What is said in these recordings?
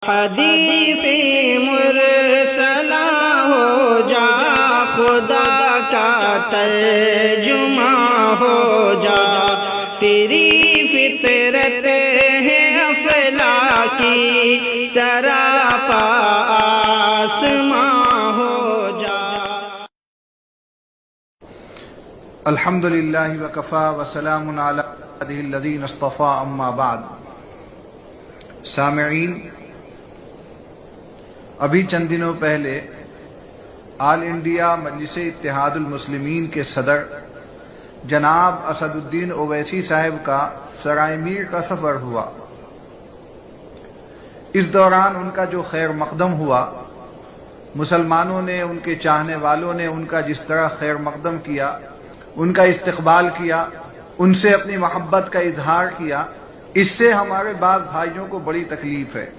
حدیث مرسلہ ہو جا، خدا کا ترجمہ ہو جا، تیری فطرت ہے افلاکی، سراپا آسماں ہو جا۔ الحمدللہ وکفا وسلام علی عبادہ الذین اصطفیٰ، اما بعد۔ سامعین، ابھی چند دنوں پہلے آل انڈیا مجلس اتحاد المسلمین کے صدر جناب اسد الدین اویسی صاحب کا سرائے میر کا سفر ہوا۔ اس دوران ان کا جو خیر مقدم ہوا، مسلمانوں نے، ان کے چاہنے والوں نے ان کا جس طرح خیر مقدم کیا، ان کا استقبال کیا، ان سے اپنی محبت کا اظہار کیا، اس سے ہمارے بعض بھائیوں کو بڑی تکلیف ہے۔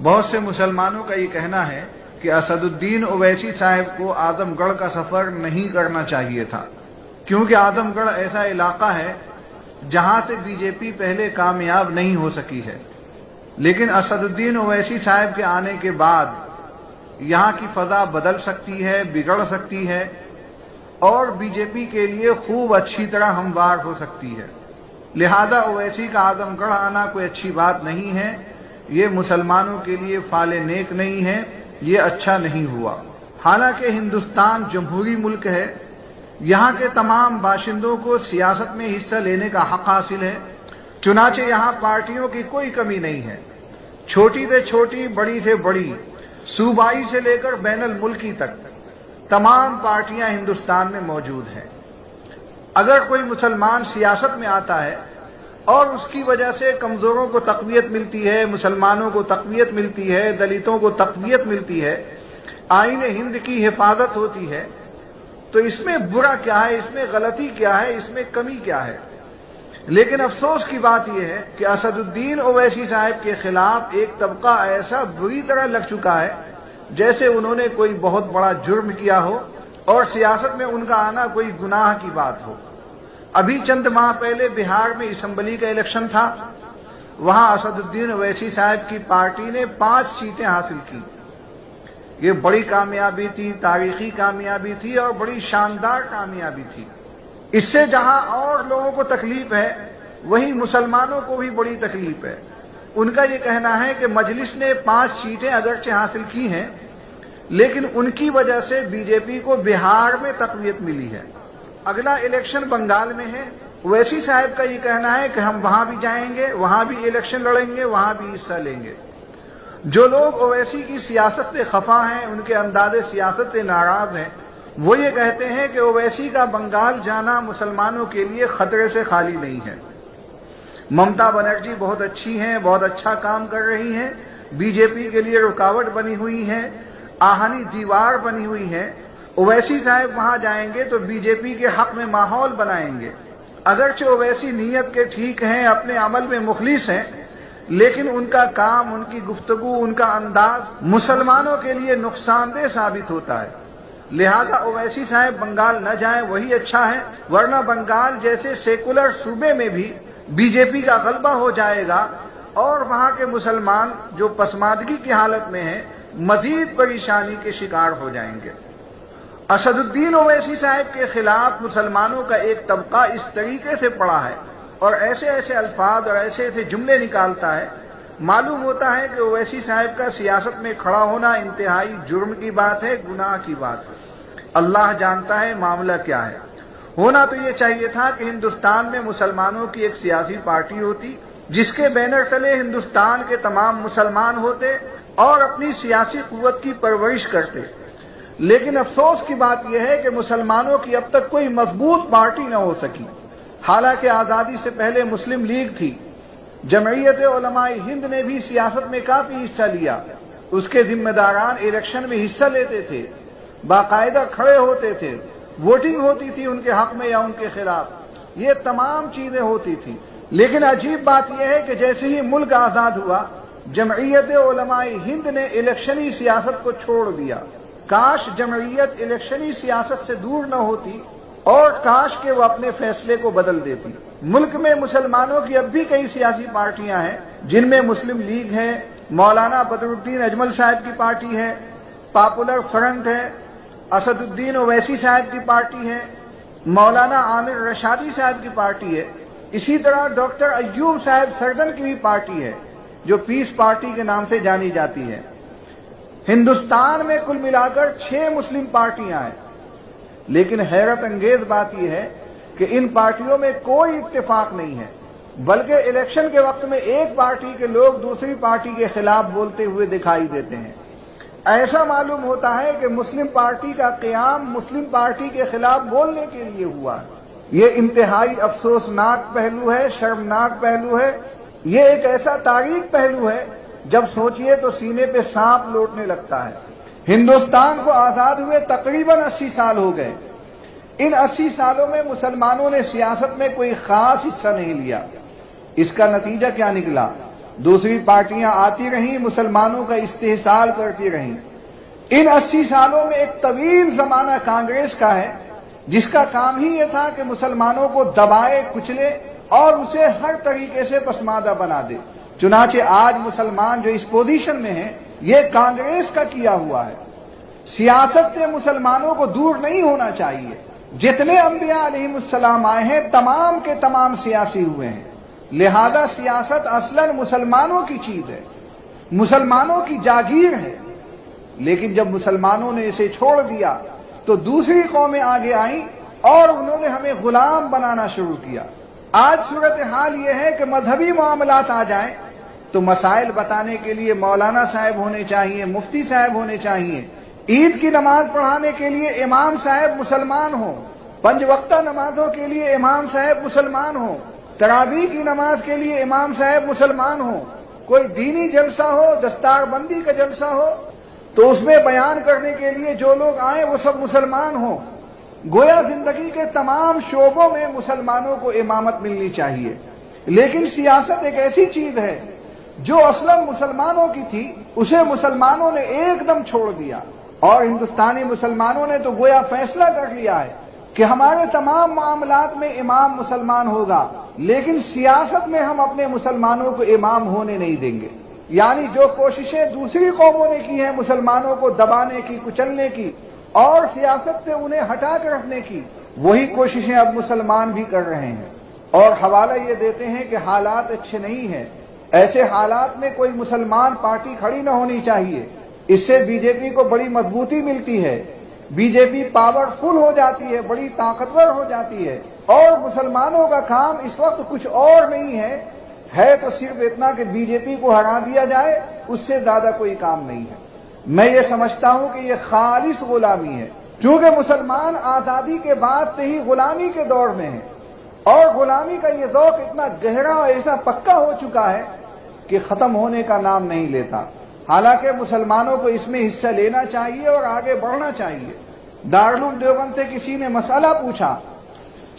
بہت سے مسلمانوں کا یہ کہنا ہے کہ اسد الدین اویسی صاحب کو اعظم گڑھ کا سفر نہیں کرنا چاہیے تھا، کیونکہ اعظم گڑھ ایسا علاقہ ہے جہاں سے بی جے پی پہلے کامیاب نہیں ہو سکی ہے، لیکن اسد الدین اویسی صاحب کے آنے کے بعد یہاں کی فضا بدل سکتی ہے، بگڑ سکتی ہے، اور بی جے پی کے لیے خوب اچھی طرح ہموار ہو سکتی ہے۔ لہذا اویسی کا اعظم گڑھ آنا کوئی اچھی بات نہیں ہے، یہ مسلمانوں کے لیے فال نیک نہیں ہے، یہ اچھا نہیں ہوا۔ حالانکہ ہندوستان جمہوری ملک ہے، یہاں کے تمام باشندوں کو سیاست میں حصہ لینے کا حق حاصل ہے، چنانچہ یہاں پارٹیوں کی کوئی کمی نہیں ہے۔ چھوٹی سے چھوٹی، بڑی سے بڑی، صوبائی سے لے کر بین الملکی تک تمام پارٹیاں ہندوستان میں موجود ہیں۔ اگر کوئی مسلمان سیاست میں آتا ہے اور اس کی وجہ سے کمزوروں کو تقویت ملتی ہے، مسلمانوں کو تقویت ملتی ہے، دلتوں کو تقویت ملتی ہے، آئین ہند کی حفاظت ہوتی ہے، تو اس میں برا کیا ہے، اس میں غلطی کیا ہے، اس میں کمی کیا ہے؟ لیکن افسوس کی بات یہ ہے کہ اسد الدین اویسی صاحب کے خلاف ایک طبقہ ایسا بری طرح لگ چکا ہے جیسے انہوں نے کوئی بہت بڑا جرم کیا ہو اور سیاست میں ان کا آنا کوئی گناہ کی بات ہو۔ ابھی چند ماہ پہلے بہار میں اسمبلی کا الیکشن تھا، وہاں اسد الدین اویسی صاحب کی پارٹی نے 5 سیٹیں حاصل کی۔ یہ بڑی کامیابی تھی، تاریخی کامیابی تھی اور بڑی شاندار کامیابی تھی۔ اس سے جہاں اور لوگوں کو تکلیف ہے، وہیں مسلمانوں کو بھی بڑی تکلیف ہے۔ ان کا یہ کہنا ہے کہ مجلس نے 5 سیٹیں اگرچہ حاصل کی ہیں، لیکن ان کی وجہ سے بی جے پی کو بہار میں تقویت ملی ہے۔ اگلا الیکشن بنگال میں ہے، اویسی صاحب کا یہ کہنا ہے کہ ہم وہاں بھی جائیں گے، وہاں بھی الیکشن لڑیں گے، وہاں بھی حصہ لیں گے۔ جو لوگ اویسی کی سیاست سے خفا ہیں، ان کے انداز سیاست سے ناراض ہیں، وہ یہ کہتے ہیں کہ اویسی کا بنگال جانا مسلمانوں کے لیے خطرے سے خالی نہیں ہے۔ ممتا بنرجی بہت اچھی ہیں، بہت اچھا کام کر رہی ہیں، بی جے پی کے لیے رکاوٹ بنی ہوئی ہے، آہنی دیوار بنی ہوئی ہے۔ اویسی صاحب وہاں جائیں گے تو بی جے پی کے حق میں ماحول بنائیں گے۔ اگرچہ اویسی نیت کے ٹھیک ہیں، اپنے عمل میں مخلص ہیں، لیکن ان کا کام، ان کی گفتگو، ان کا انداز مسلمانوں کے لیے نقصان دہ ثابت ہوتا ہے۔ لہذا اویسی صاحب بنگال نہ جائیں، وہی اچھا ہے، ورنہ بنگال جیسے سیکولر صوبے میں بھی بی جے پی کا غلبہ ہو جائے گا اور وہاں کے مسلمان جو پسماندگی کی حالت میں ہیں، مزید پریشانی کے شکار ہو جائیں گے۔ اسد الدین اویسی صاحب کے خلاف مسلمانوں کا ایک طبقہ اس طریقے سے پڑا ہے اور ایسے ایسے الفاظ اور ایسے ایسے جملے نکالتا ہے، معلوم ہوتا ہے کہ اویسی صاحب کا سیاست میں کھڑا ہونا انتہائی جرم کی بات ہے، گناہ کی بات ہے۔ اللہ جانتا ہے معاملہ کیا ہے۔ ہونا تو یہ چاہیے تھا کہ ہندوستان میں مسلمانوں کی ایک سیاسی پارٹی ہوتی جس کے بینر تلے ہندوستان کے تمام مسلمان ہوتے اور اپنی سیاسی قوت کی پرورش کرتے، لیکن افسوس کی بات یہ ہے کہ مسلمانوں کی اب تک کوئی مضبوط پارٹی نہ ہو سکی۔ حالانکہ آزادی سے پہلے مسلم لیگ تھی، جمعیت علماء ہند نے بھی سیاست میں کافی حصہ لیا، اس کے ذمہ داران الیکشن میں حصہ لیتے تھے، باقاعدہ کھڑے ہوتے تھے، ووٹنگ ہوتی تھی ان کے حق میں یا ان کے خلاف، یہ تمام چیزیں ہوتی تھی۔ لیکن عجیب بات یہ ہے کہ جیسے ہی ملک آزاد ہوا، جمعیت علماء ہند نے الیکشنی سیاست کو چھوڑ دیا۔ کاش جمعیت الیکشنی سیاست سے دور نہ ہوتی اور کاش کہ وہ اپنے فیصلے کو بدل دیتی۔ ملک میں مسلمانوں کی اب بھی کئی سیاسی پارٹیاں ہیں جن میں مسلم لیگ ہے، مولانا بدر الدین اجمل صاحب کی پارٹی ہے، پاپولر فرنٹ ہے، اسد الدین اویسی صاحب کی پارٹی ہے، مولانا عامر رشادی صاحب کی پارٹی ہے، اسی طرح ڈاکٹر ایوب صاحب سردن کی بھی پارٹی ہے جو پیس پارٹی کے نام سے جانی جاتی ہے۔ ہندوستان میں کل ملا کر 6 مسلم پارٹیاں ہیں، لیکن حیرت انگیز بات یہ ہے کہ ان پارٹیوں میں کوئی اتفاق نہیں ہے، بلکہ الیکشن کے وقت میں ایک پارٹی کے لوگ دوسری پارٹی کے خلاف بولتے ہوئے دکھائی دیتے ہیں۔ ایسا معلوم ہوتا ہے کہ مسلم پارٹی کا قیام مسلم پارٹی کے خلاف بولنے کے لیے ہوا ہے۔ یہ انتہائی افسوسناک پہلو ہے، شرمناک پہلو ہے۔ یہ ایک ایسا تاریخ پہلو ہے جب سوچئے تو سینے پہ سانپ لوٹنے لگتا ہے۔ ہندوستان کو آزاد ہوئے تقریباً 80 سال ہو گئے۔ ان 80 سالوں میں مسلمانوں نے سیاست میں کوئی خاص حصہ نہیں لیا۔ اس کا نتیجہ کیا نکلا؟ دوسری پارٹیاں آتی رہیں، مسلمانوں کا استحصال کرتی رہیں۔ ان 80 سالوں میں ایک طویل زمانہ کانگریس کا ہے جس کا کام ہی یہ تھا کہ مسلمانوں کو دبائے، کچلے اور اسے ہر طریقے سے پسماندہ بنا دے۔ چنانچہ آج مسلمان جو اس پوزیشن میں ہیں یہ کانگریس کا کیا ہوا ہے۔ سیاست سے مسلمانوں کو دور نہیں ہونا چاہیے۔ جتنے انبیاء علیہ السلام آئے ہیں تمام کے تمام سیاسی ہوئے ہیں، لہذا سیاست اصلاً مسلمانوں کی چیز ہے، مسلمانوں کی جاگیر ہے۔ لیکن جب مسلمانوں نے اسے چھوڑ دیا تو دوسری قومیں آگے آئیں اور انہوں نے ہمیں غلام بنانا شروع کیا۔ آج صورتحال یہ ہے کہ مذہبی معاملات آ جائیں تو مسائل بتانے کے لیے مولانا صاحب ہونے چاہیے، مفتی صاحب ہونے چاہیے، عید کی نماز پڑھانے کے لیے امام صاحب مسلمان ہوں، 5 وقتہ نمازوں کے لیے امام صاحب مسلمان ہوں، تراویح کی نماز کے لیے امام صاحب مسلمان ہوں، کوئی دینی جلسہ ہو، دستار بندی کا جلسہ ہو تو اس میں بیان کرنے کے لیے جو لوگ آئیں وہ سب مسلمان ہوں۔ گویا زندگی کے تمام شعبوں میں مسلمانوں کو امامت ملنی چاہیے۔ لیکن سیاست ایک ایسی چیز ہے جو اصلاً مسلمانوں کی تھی، اسے مسلمانوں نے ایک دم چھوڑ دیا، اور ہندوستانی مسلمانوں نے تو گویا فیصلہ کر لیا ہے کہ ہمارے تمام معاملات میں امام مسلمان ہوگا، لیکن سیاست میں ہم اپنے مسلمانوں کو امام ہونے نہیں دیں گے۔ یعنی جو کوششیں دوسری قوموں نے کی ہیں مسلمانوں کو دبانے کی، کچلنے کی اور سیاست سے انہیں ہٹا کر رکھنے کی، وہی کوششیں اب مسلمان بھی کر رہے ہیں، اور حوالہ یہ دیتے ہیں کہ حالات اچھے نہیں ہیں۔ ایسے حالات میں کوئی مسلمان پارٹی کھڑی نہ ہونی چاہیے، اس سے بی جے پی کو بڑی مضبوطی ملتی ہے، بی جے پی پاورفل ہو جاتی ہے، بڑی طاقتور ہو جاتی ہے، اور مسلمانوں کا کام اس وقت کچھ اور نہیں ہے تو صرف اتنا کہ بی جے پی کو ہرا دیا جائے، اس سے زیادہ کوئی کام نہیں ہے۔ میں یہ سمجھتا ہوں کہ یہ خالص غلامی ہے، چونکہ مسلمان آزادی کے بعد سے ہی غلامی کے دور میں ہیں، اور غلامی کا یہ ذوق اتنا گہرا اور ایسا پکا ہو چکا ہے کہ ختم ہونے کا نام نہیں لیتا۔ حالانکہ مسلمانوں کو اس میں حصہ لینا چاہیے اور آگے بڑھنا چاہیے۔ دارالعلوم دیوبند سے کسی نے مسئلہ پوچھا،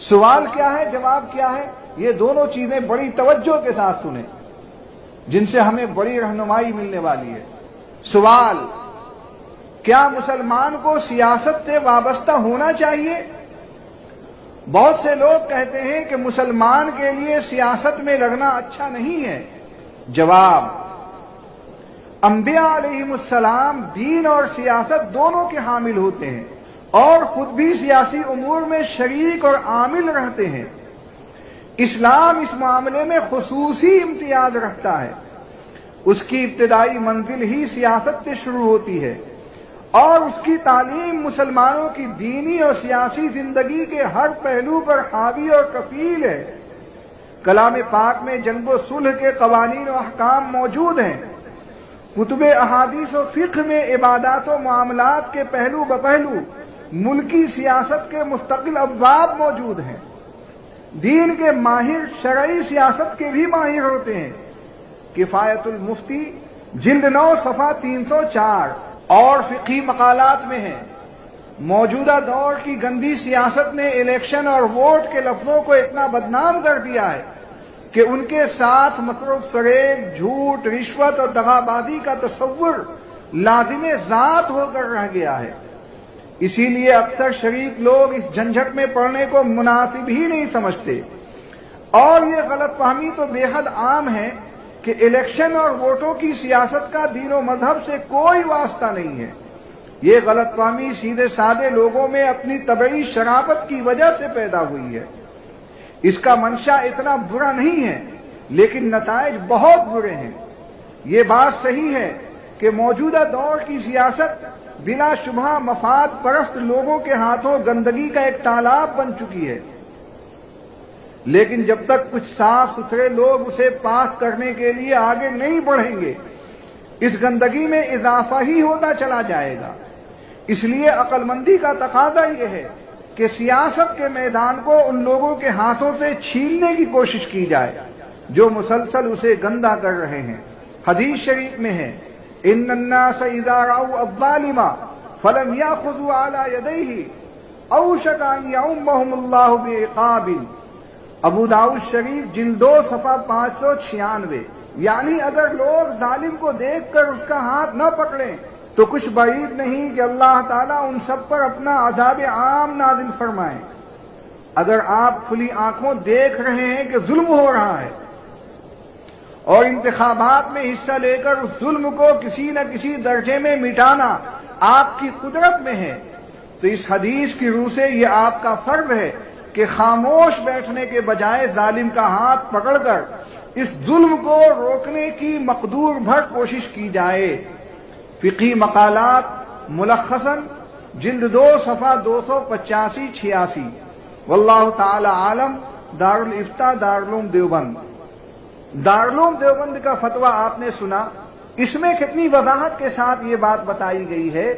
سوال کیا ہے، جواب کیا ہے، یہ دونوں چیزیں بڑی توجہ کے ساتھ سنیں جن سے ہمیں بڑی رہنمائی ملنے والی ہے۔ سوال: کیا مسلمان کو سیاست سے وابستہ ہونا چاہیے؟ بہت سے لوگ کہتے ہیں کہ مسلمان کے لیے سیاست میں لگنا اچھا نہیں ہے۔ جواب: انبیاء علیہ السلام دین اور سیاست دونوں کے حامل ہوتے ہیں اور خود بھی سیاسی امور میں شریک اور عامل رہتے ہیں۔ اسلام اس معاملے میں خصوصی امتیاز رکھتا ہے۔ اس کی ابتدائی منزل ہی سیاست سے شروع ہوتی ہے، اور اس کی تعلیم مسلمانوں کی دینی اور سیاسی زندگی کے ہر پہلو پر حاوی اور کفیل ہے۔ کلام پاک میں جنگ و صلح کے قوانین و احکام موجود ہیں۔ کتب احادیث و فقہ میں عبادات و معاملات کے پہلو بپہلو ملکی سیاست کے مستقل ابواب موجود ہیں۔ دین کے ماہر شرعی سیاست کے بھی ماہر ہوتے ہیں۔ کفایت المفتی جلد 9 صفحہ 304 اور فقہی مقالات میں ہے۔ موجودہ دور کی گندی سیاست نے الیکشن اور ووٹ کے لفظوں کو اتنا بدنام کر دیا ہے کہ ان کے ساتھ مکر و فریب، جھوٹ، رشوت اور دغابازی کا تصور لازم ذات ہو کر رہ گیا ہے۔ اسی لیے اکثر شریک لوگ اس جھنجھٹ میں پڑنے کو مناسب ہی نہیں سمجھتے، اور یہ غلط فہمی تو بے حد عام ہے کہ الیکشن اور ووٹوں کی سیاست کا دین و مذہب سے کوئی واسطہ نہیں ہے۔ یہ غلط فہمی سیدھے سادے لوگوں میں اپنی طبعی شرافت کی وجہ سے پیدا ہوئی ہے۔ اس کا منشا اتنا برا نہیں ہے، لیکن نتائج بہت برے ہیں۔ یہ بات صحیح ہے کہ موجودہ دور کی سیاست بلا شبہ مفاد پرست لوگوں کے ہاتھوں گندگی کا ایک تالاب بن چکی ہے، لیکن جب تک کچھ صاف ستھرے لوگ اسے پاک کرنے کے لیے آگے نہیں بڑھیں گے، اس گندگی میں اضافہ ہی ہوتا چلا جائے گا۔ اس لیے عقل مندی کا تقاضا یہ ہے کہ سیاست کے میدان کو ان لوگوں کے ہاتھوں سے چھیننے کی کوشش کی جائے جو مسلسل اسے گندا کر رہے ہیں۔ حدیث شریف میں ہے، ان الناس اذا رأوا الظالم فلم يأخذوا على يديه اوشك ان يعمهم الله بعقاب۔ ابو داؤد شریف جلد 2 صفحہ 596۔ یعنی اگر لوگ ظالم کو دیکھ کر اس کا ہاتھ نہ پکڑیں تو کچھ بعید نہیں کہ اللہ تعالیٰ ان سب پر اپنا عذاب عام نازل فرمائے۔ اگر آپ کھلی آنکھوں دیکھ رہے ہیں کہ ظلم ہو رہا ہے اور انتخابات میں حصہ لے کر اس ظلم کو کسی نہ کسی درجے میں مٹانا آپ کی قدرت میں ہے، تو اس حدیث کی روح سے یہ آپ کا فرض ہے کہ خاموش بیٹھنے کے بجائے ظالم کا ہاتھ پکڑ کر اس ظلم کو روکنے کی مقدور بھر کوشش کی جائے۔ فقہی مقالات ملخصاً جلد 2 صفحہ 285-86۔ واللہ تعالی عالم۔ دارالفتاء دارالعلوم دیوبند۔ دارالعلوم دیوبند کا فتویٰ آپ نے سنا، اس میں کتنی وضاحت کے ساتھ یہ بات بتائی گئی ہے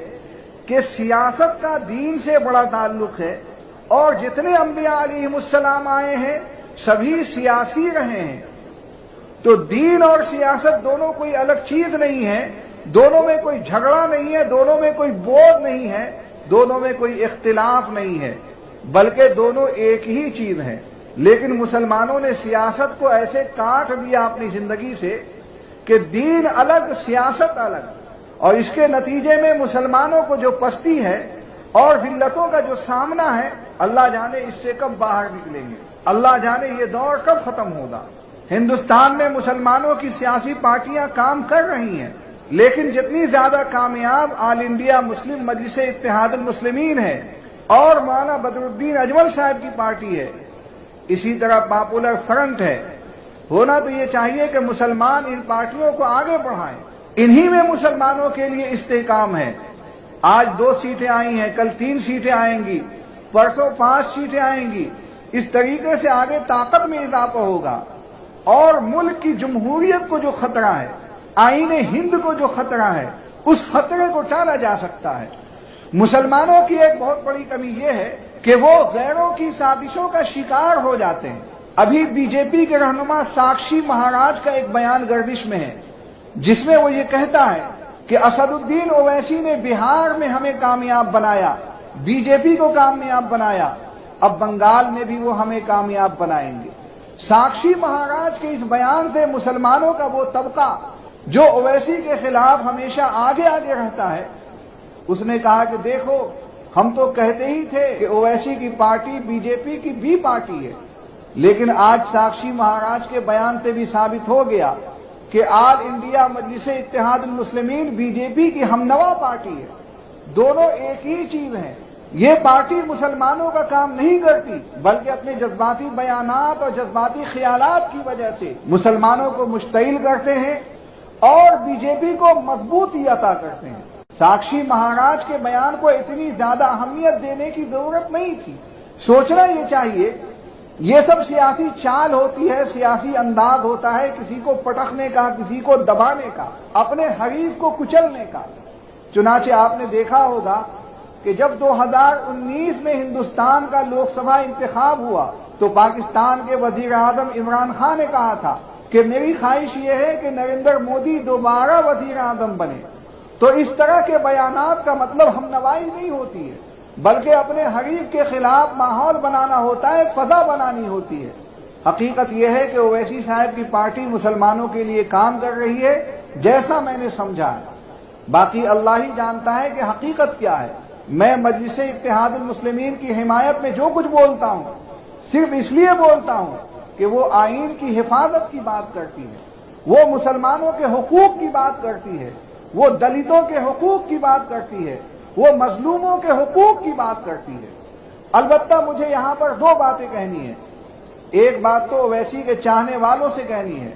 کہ سیاست کا دین سے بڑا تعلق ہے، اور جتنے انبیاء علیہم السلام آئے ہیں سبھی سیاسی رہے ہیں۔ تو دین اور سیاست دونوں کوئی الگ چیز نہیں ہے، دونوں میں کوئی جھگڑا نہیں ہے، دونوں میں کوئی بوجھ نہیں ہے، دونوں میں کوئی اختلاف نہیں ہے، بلکہ دونوں ایک ہی چیز ہیں۔ لیکن مسلمانوں نے سیاست کو ایسے کاٹ دیا اپنی زندگی سے کہ دین الگ سیاست الگ، اور اس کے نتیجے میں مسلمانوں کو جو پستی ہے اور ذلتوں کا جو سامنا ہے، اللہ جانے اس سے کب باہر نکلیں گے، اللہ جانے یہ دور کب ختم ہوگا۔ ہندوستان میں مسلمانوں کی سیاسی پارٹیاں کام کر رہی ہیں، لیکن جتنی زیادہ کامیاب آل انڈیا مسلم مجلس اتحاد المسلمین ہے اور مولانا بدر الدین اجمل صاحب کی پارٹی ہے، اسی طرح پاپولر فرنٹ ہے۔ ہونا تو یہ چاہیے کہ مسلمان ان پارٹیوں کو آگے بڑھائیں، انہی میں مسلمانوں کے لیے استحکام ہے۔ آج 2 سیٹیں آئی ہیں، کل 3 سیٹیں آئیں گی، پرسوں 5 سیٹیں آئیں گی۔ اس طریقے سے آگے طاقت میں اضافہ ہوگا، اور ملک کی جمہوریت کو جو خطرہ ہے، آئین ہند کو جو خطرہ ہے، اس خطرے کو ٹالا جا سکتا ہے۔ مسلمانوں کی ایک بہت بڑی کمی یہ ہے کہ وہ غیروں کی سازشوں کا شکار ہو جاتے ہیں۔ ابھی بی جے پی کے رہنما ساکشی مہاراج کا ایک بیان گردش میں ہے، جس میں وہ یہ کہتا ہے کہ اسد الدین اویسی نے بہار میں ہمیں کامیاب بنایا، بی جے پی کو کامیاب بنایا، اب بنگال میں بھی وہ ہمیں کامیاب بنائیں گے۔ ساکشی مہاراج کے اس بیان سے مسلمانوں کا وہ طبقہ جو اویسی کے خلاف ہمیشہ آگے آگے رہتا ہے، اس نے کہا کہ دیکھو، ہم تو کہتے ہی تھے کہ اویسی کی پارٹی بی جے پی کی بھی پارٹی ہے، لیکن آج ساکشی مہاراج کے بیان سے بھی ثابت ہو گیا کہ آل انڈیا مجلس اتحاد المسلمین بی جے پی کی ہمنوا پارٹی ہے، دونوں ایک ہی چیز ہیں۔ یہ پارٹی مسلمانوں کا کام نہیں کرتی، بلکہ اپنے جذباتی بیانات اور جذباتی خیالات کی وجہ سے مسلمانوں کو مشتعل کرتے ہیں اور بی جے پی کو مضبوطی عطا کرتے ہیں۔ ساکشی مہاراج کے بیان کو اتنی زیادہ اہمیت دینے کی ضرورت نہیں تھی۔ سوچنا یہ چاہیے، یہ سب سیاسی چال ہوتی ہے، سیاسی انداز ہوتا ہے، کسی کو پٹخنے کا، کسی کو دبانے کا، اپنے حریف کو کچلنے کا۔ چنانچہ آپ نے دیکھا ہوگا کہ جب 2019 میں ہندوستان کا لوک سبھا انتخاب ہوا تو پاکستان کے وزیر اعظم عمران خان نے کہا تھا کہ میری خواہش یہ ہے کہ نریندر مودی دوبارہ وزیر اعظم بنے۔ تو اس طرح کے بیانات کا مطلب ہم نوائی نہیں ہوتی ہے، بلکہ اپنے حریف کے خلاف ماحول بنانا ہوتا ہے، فضا بنانی ہوتی ہے۔ حقیقت یہ ہے کہ اویسی صاحب کی پارٹی مسلمانوں کے لیے کام کر رہی ہے، جیسا میں نے سمجھا ہے۔ باقی اللہ ہی جانتا ہے کہ حقیقت کیا ہے۔ میں مجلس اتحاد المسلمین کی حمایت میں جو کچھ بولتا ہوں صرف اس لیے بولتا ہوں کہ وہ آئین کی حفاظت کی بات کرتی ہے، وہ مسلمانوں کے حقوق کی بات کرتی ہے، وہ دلتوں کے حقوق کی بات کرتی ہے، وہ مظلوموں کے حقوق کی بات کرتی ہے۔ البتہ مجھے یہاں پر دو باتیں کہنی ہیں، ایک بات تو اویسی کے چاہنے والوں سے کہنی ہے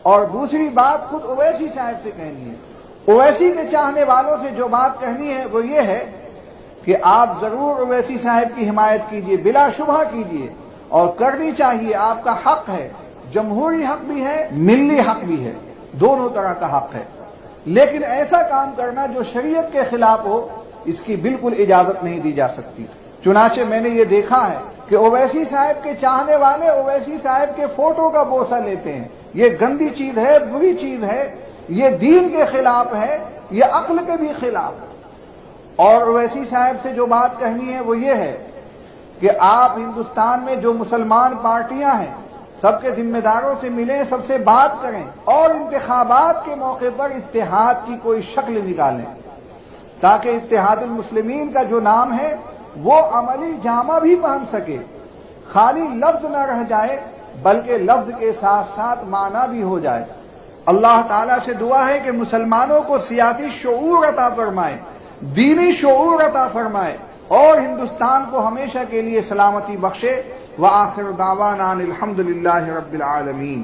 اور دوسری بات خود اویسی صاحب سے کہنی ہے۔ اویسی کے چاہنے والوں سے جو بات کہنی ہے وہ یہ ہے کہ آپ ضرور اویسی صاحب کی حمایت کیجئے، بلا شبہ کیجئے، اور کرنی چاہیے، آپ کا حق ہے، جمہوری حق بھی ہے، ملی حق بھی ہے، دونوں طرح کا حق ہے، لیکن ایسا کام کرنا جو شریعت کے خلاف ہو اس کی بالکل اجازت نہیں دی جا سکتی۔ چنانچہ میں نے یہ دیکھا ہے کہ اویسی صاحب کے چاہنے والے اویسی صاحب کے فوٹو کا بوسہ لیتے ہیں، یہ گندی چیز ہے، بری چیز ہے، یہ دین کے خلاف ہے، یہ عقل کے بھی خلاف ہے۔ اور اویسی صاحب سے جو بات کہنی ہے وہ یہ ہے کہ آپ ہندوستان میں جو مسلمان پارٹیاں ہیں سب کے ذمہ داروں سے ملیں، سب سے بات کریں اور انتخابات کے موقع پر اتحاد کی کوئی شکل نکالیں تاکہ اتحاد المسلمین کا جو نام ہے وہ عملی جامہ بھی پہن سکے، خالی لفظ نہ رہ جائے بلکہ لفظ کے ساتھ ساتھ معنی بھی ہو جائے۔ اللہ تعالیٰ سے دعا ہے کہ مسلمانوں کو سیاسی شعور عطا فرمائے، دینی شعور عطا فرمائے اور ہندوستان کو ہمیشہ کے لیے سلامتی بخشے۔ وآخر دعوانا الحمد للہ رب العالمین۔